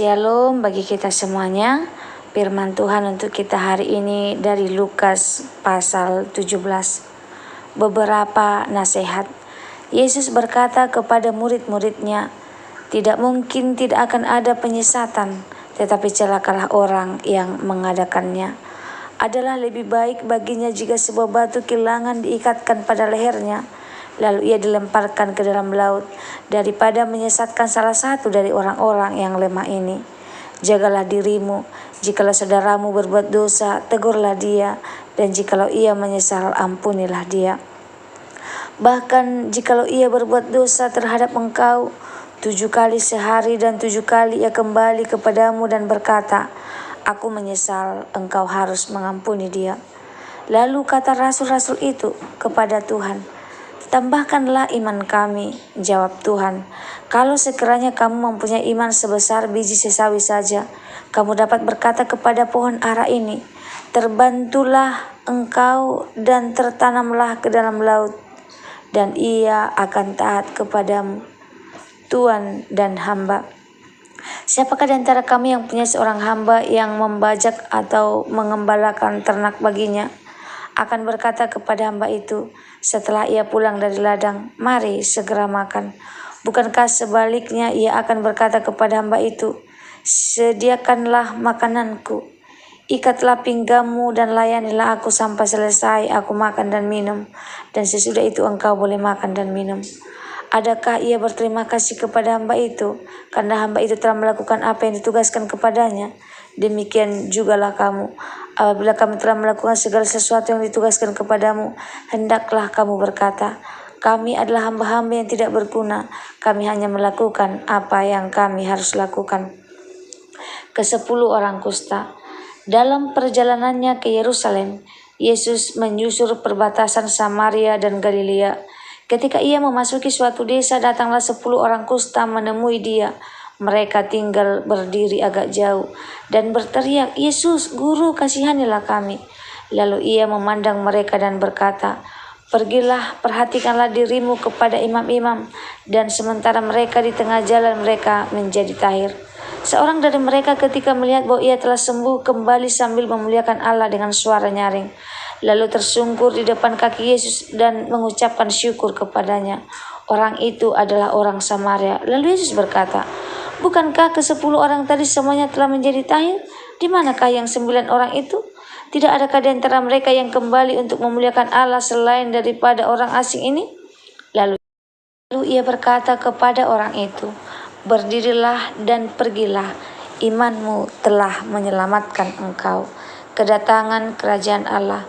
Shalom bagi kita semuanya. Firman Tuhan untuk kita hari ini dari Lukas pasal 17. Beberapa nasihat. Yesus berkata kepada murid-muridnya, tidak mungkin tidak akan ada penyesatan, tetapi celakalah orang yang mengadakannya. Adalah lebih baik baginya jika sebuah batu kilangan diikatkan pada lehernya, lalu ia dilemparkan ke dalam laut, daripada menyesatkan salah satu dari orang-orang yang lemah ini. Jagalah dirimu, jikalau saudaramu berbuat dosa, tegurlah dia, dan jikalau ia menyesal, ampunilah dia. Bahkan jikalau ia berbuat dosa terhadap engkau 7 kali sehari dan 7 kali ia kembali kepadamu dan berkata, aku menyesal, engkau harus mengampuni dia. Lalu kata rasul-rasul itu kepada Tuhan, tambahkanlah iman kami. Jawab Tuhan, kalau sekiranya kamu mempunyai iman sebesar biji sesawi saja, kamu dapat berkata kepada pohon ara ini, terbantulah engkau dan tertanamlah ke dalam laut, dan ia akan taat kepadamu. Tuan dan hamba. Siapakah di antara kami yang punya seorang hamba yang membajak atau mengembalakan ternak baginya, akan berkata kepada hamba itu setelah ia pulang dari ladang, mari segera makan? Bukankah sebaliknya ia akan berkata kepada hamba itu, sediakanlah makananku, ikatlah pinggangmu dan layanilah aku sampai selesai aku makan dan minum, dan sesudah itu engkau boleh makan dan minum. Adakah ia berterima kasih kepada hamba itu karena hamba itu telah melakukan apa yang ditugaskan kepadanya? Demikian jugalah kamu. Apabila kamu telah melakukan segala sesuatu yang ditugaskan kepadamu, hendaklah kamu berkata, kami adalah hamba-hamba yang tidak berguna. Kami hanya melakukan apa yang kami harus lakukan. Ke-10 orang kusta. Dalam perjalanannya ke Yerusalem, Yesus menyusur perbatasan Samaria dan Galilea. Ketika ia memasuki suatu desa, datanglah 10 orang kusta menemui dia. Mereka tinggal berdiri agak jauh dan berteriak, Yesus, Guru, kasihanilah kami. Lalu ia memandang mereka dan berkata, pergilah, perhatikanlah dirimu kepada imam-imam. Dan sementara mereka di tengah jalan, mereka menjadi tahir. Seorang dari mereka ketika melihat bahwa ia telah sembuh, kembali sambil memuliakan Allah dengan suara nyaring. Lalu tersungkur di depan kaki Yesus dan mengucapkan syukur kepadanya. Orang itu adalah orang Samaria. Lalu Yesus berkata, bukankah ke-10 orang tadi semuanya telah menjadi tahir? Di manakah yang 9 orang itu? Tidak adakah di antara mereka yang kembali untuk memuliakan Allah selain daripada orang asing ini? Lalu ia berkata kepada orang itu, berdirilah dan pergilah, imanmu telah menyelamatkan engkau. Kedatangan kerajaan Allah.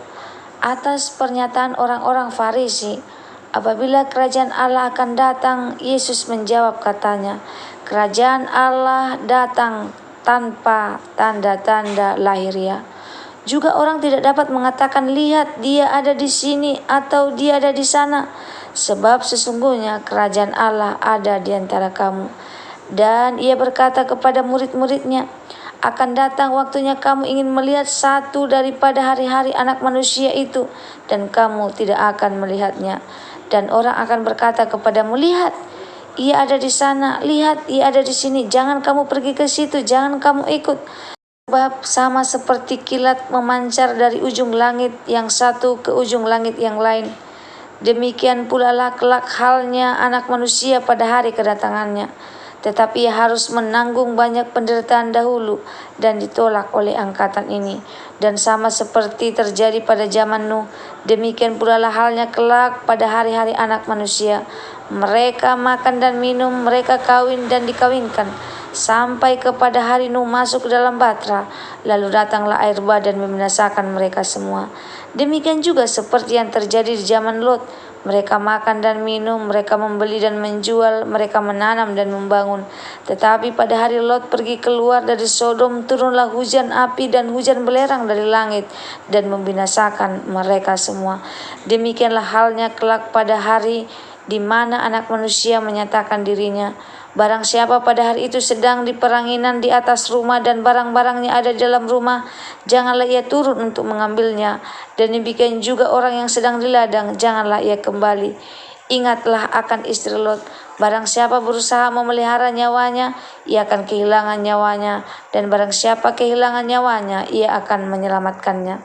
Atas pernyataan orang-orang Farisi, apabila kerajaan Allah akan datang, Yesus menjawab katanya, kerajaan Allah datang tanpa tanda-tanda lahiriah. Juga orang tidak dapat mengatakan, lihat dia ada di sini atau dia ada di sana, sebab sesungguhnya kerajaan Allah ada di antara kamu. Dan ia berkata kepada murid-muridnya, akan datang waktunya kamu ingin melihat satu daripada hari-hari anak manusia itu, dan kamu tidak akan melihatnya. Dan orang akan berkata kepadamu, lihat, ia ada di sana, lihat, ia ada di sini, jangan kamu pergi ke situ, jangan kamu ikut. Sebab sama seperti kilat memancar dari ujung langit yang satu ke ujung langit yang lain, demikian pula lah kelak halnya anak manusia pada hari kedatangannya. Tetapi ia harus menanggung banyak penderitaan dahulu dan ditolak oleh angkatan ini. Dan sama seperti terjadi pada zaman Nuh, demikian pula lah halnya kelak pada hari-hari anak manusia. Mereka makan dan minum, mereka kawin dan dikawinkan, sampai kepada hari Nuh masuk ke dalam batra. Lalu datanglah air bah dan membinasakan mereka semua. Demikian juga seperti yang terjadi di zaman Lot. Mereka makan dan minum, mereka membeli dan menjual, mereka menanam dan membangun. Tetapi pada hari Lot pergi keluar dari Sodom, turunlah hujan api dan hujan belerang dari langit dan membinasakan mereka semua. Demikianlah halnya kelak pada hari di mana anak manusia menyatakan dirinya. Barang siapa pada hari itu sedang di peranginan di atas rumah dan barang-barangnya ada di dalam rumah, janganlah ia turun untuk mengambilnya. Dan demikian juga orang yang sedang di ladang, janganlah ia kembali. Ingatlah akan istri Lot. Barang siapa berusaha memelihara nyawanya, ia akan kehilangan nyawanya. Dan barang siapa kehilangan nyawanya, ia akan menyelamatkannya.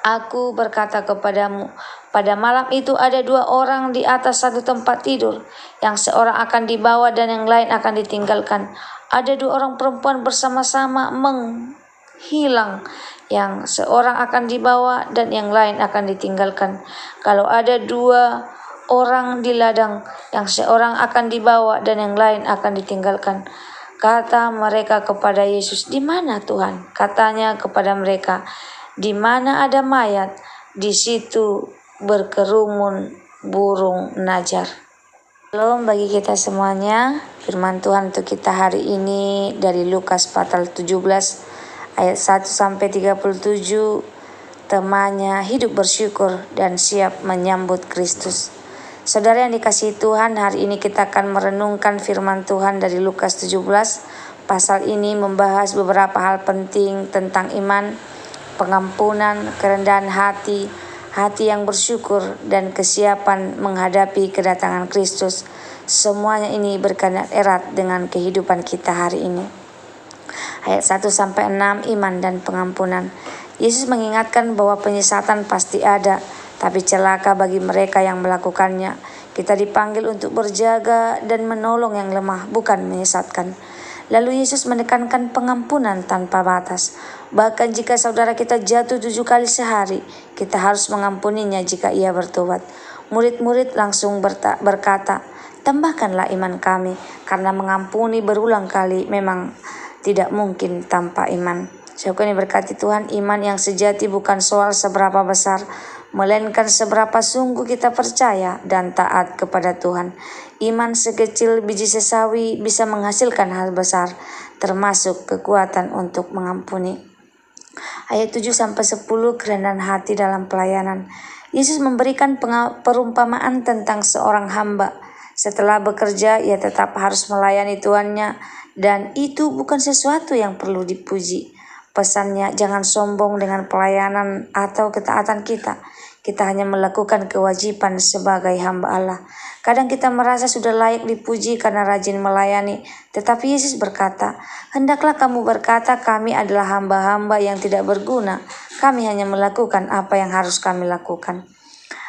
Aku berkata kepadamu, pada malam itu ada 2 orang di atas satu tempat tidur. Yang seorang akan dibawa dan yang lain akan ditinggalkan. Ada 2 orang perempuan bersama-sama menghilang. Yang seorang akan dibawa dan yang lain akan ditinggalkan. Kalau ada 2 orang di ladang, yang seorang akan dibawa dan yang lain akan ditinggalkan. Kata mereka kepada Yesus, "Di mana Tuhan?" Katanya kepada mereka, "Di mana ada mayat, di situ berkerumun burung najar." Shalom bagi kita semuanya. Firman Tuhan untuk kita hari ini dari Lukas pasal 17 ayat 1 sampai 37. Temanya hidup bersyukur dan siap menyambut Kristus. Saudara yang dikasihi Tuhan, hari ini kita akan merenungkan firman Tuhan dari Lukas 17. Pasal ini membahas beberapa hal penting tentang iman, pengampunan, kerendahan hati, hati yang bersyukur, dan kesiapan menghadapi kedatangan Kristus. Semuanya ini berkaitan erat dengan kehidupan kita hari ini. Ayat 1-6, iman dan pengampunan. Yesus mengingatkan bahwa penyesatan pasti ada, tapi celaka bagi mereka yang melakukannya. Kita dipanggil untuk berjaga dan menolong yang lemah, bukan menyesatkan. Lalu Yesus menekankan pengampunan tanpa batas. Bahkan jika saudara kita jatuh 7 kali sehari, kita harus mengampuninya jika ia bertobat. Murid-murid langsung berkata, "Tambahkanlah iman kami," karena mengampuni berulang kali memang tidak mungkin tanpa iman. Syukur ini berkati Tuhan, iman yang sejati bukan soal seberapa besar, melainkan seberapa sungguh kita percaya dan taat kepada Tuhan. Iman sekecil biji sesawi bisa menghasilkan hal besar, termasuk kekuatan untuk mengampuni. Ayat 7-10, kerendahan hati dalam pelayanan. Yesus memberikan perumpamaan tentang seorang hamba. Setelah bekerja, ia tetap harus melayani tuannya, dan itu bukan sesuatu yang perlu dipuji. Pesannya, jangan sombong dengan pelayanan atau ketaatan kita. Kita hanya melakukan kewajiban sebagai hamba Allah. Kadang kita merasa sudah layak dipuji karena rajin melayani. Tetapi Yesus berkata, "Hendaklah kamu berkata, kami adalah hamba-hamba yang tidak berguna. Kami hanya melakukan apa yang harus kami lakukan."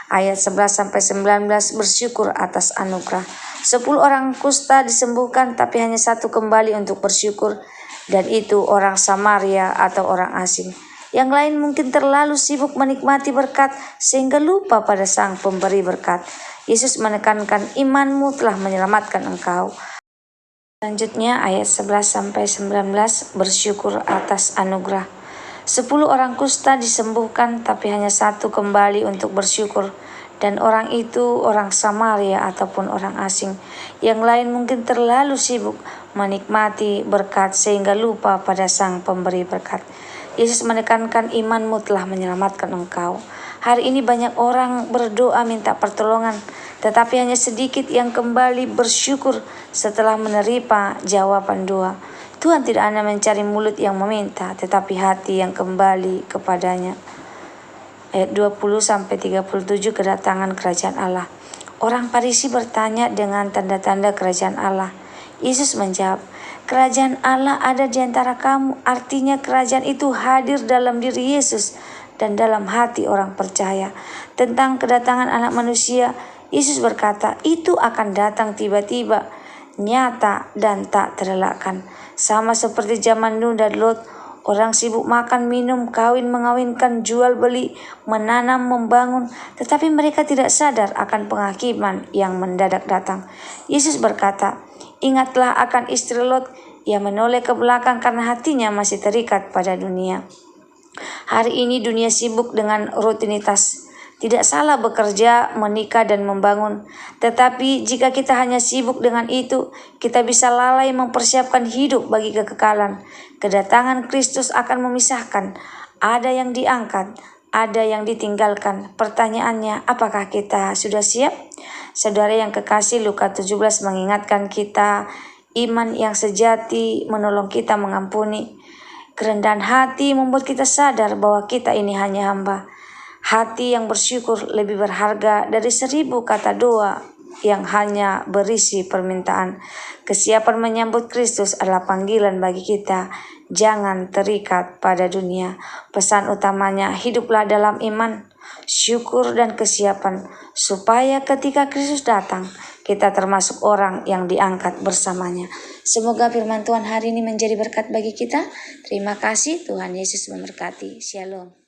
Ayat 11-19, bersyukur atas anugerah. 10 orang kusta disembuhkan, tapi hanya 1 kembali untuk bersyukur. Dan itu orang Samaria atau orang asing. Yang lain mungkin terlalu sibuk menikmati berkat sehingga lupa pada sang pemberi berkat. Yesus menekankan, imanmu telah menyelamatkan engkau. Selanjutnya ayat 11-19, bersyukur atas anugerah. 10 orang kusta disembuhkan, tapi hanya 1 kembali untuk bersyukur. Dan orang itu orang Samaria ataupun orang asing. Yang lain mungkin terlalu sibuk menikmati berkat sehingga lupa pada sang pemberi berkat. Yesus menekankan, imanmu telah menyelamatkan engkau. Hari ini banyak orang berdoa minta pertolongan, tetapi hanya sedikit yang kembali bersyukur setelah menerima jawaban doa. Tuhan tidak hanya mencari mulut yang meminta, tetapi hati yang kembali kepadanya. Ayat 20-37, kedatangan kerajaan Allah. Orang Farisi bertanya dengan tanda-tanda kerajaan Allah. Yesus menjawab, kerajaan Allah ada di antara kamu. Artinya kerajaan itu hadir dalam diri Yesus dan dalam hati orang percaya. Tentang kedatangan anak manusia, Yesus berkata, itu akan datang tiba-tiba, nyata dan tak terelakkan. Sama seperti zaman Nuh dan Lot, orang sibuk makan, minum, kawin, mengawinkan, jual beli, menanam, membangun, tetapi mereka tidak sadar akan penghakiman yang mendadak datang. Yesus berkata, ingatlah akan istri Lot. Ia menoleh ke belakang karena hatinya masih terikat pada dunia. Hari ini dunia sibuk dengan rutinitas. Tidak salah bekerja, menikah, dan membangun. Tetapi jika kita hanya sibuk dengan itu, kita bisa lalai mempersiapkan hidup bagi kekekalan. Kedatangan Kristus akan memisahkan. Ada yang diangkat, ada yang ditinggalkan. Pertanyaannya, apakah kita sudah siap? Saudara yang kekasih, Lukas 17 mengingatkan kita, iman yang sejati menolong kita mengampuni. Kerendahan hati membuat kita sadar bahwa kita ini hanya hamba. Hati yang bersyukur lebih berharga dari 1000 kata doa yang hanya berisi permintaan. Kesiapan menyambut Kristus adalah panggilan bagi kita. Jangan terikat pada dunia. Pesan utamanya, hiduplah dalam iman, syukur dan kesiapan, supaya ketika Kristus datang, kita termasuk orang yang diangkat bersamanya. Semoga firman Tuhan hari ini menjadi berkat bagi kita. Terima kasih, Tuhan Yesus memberkati. Shalom.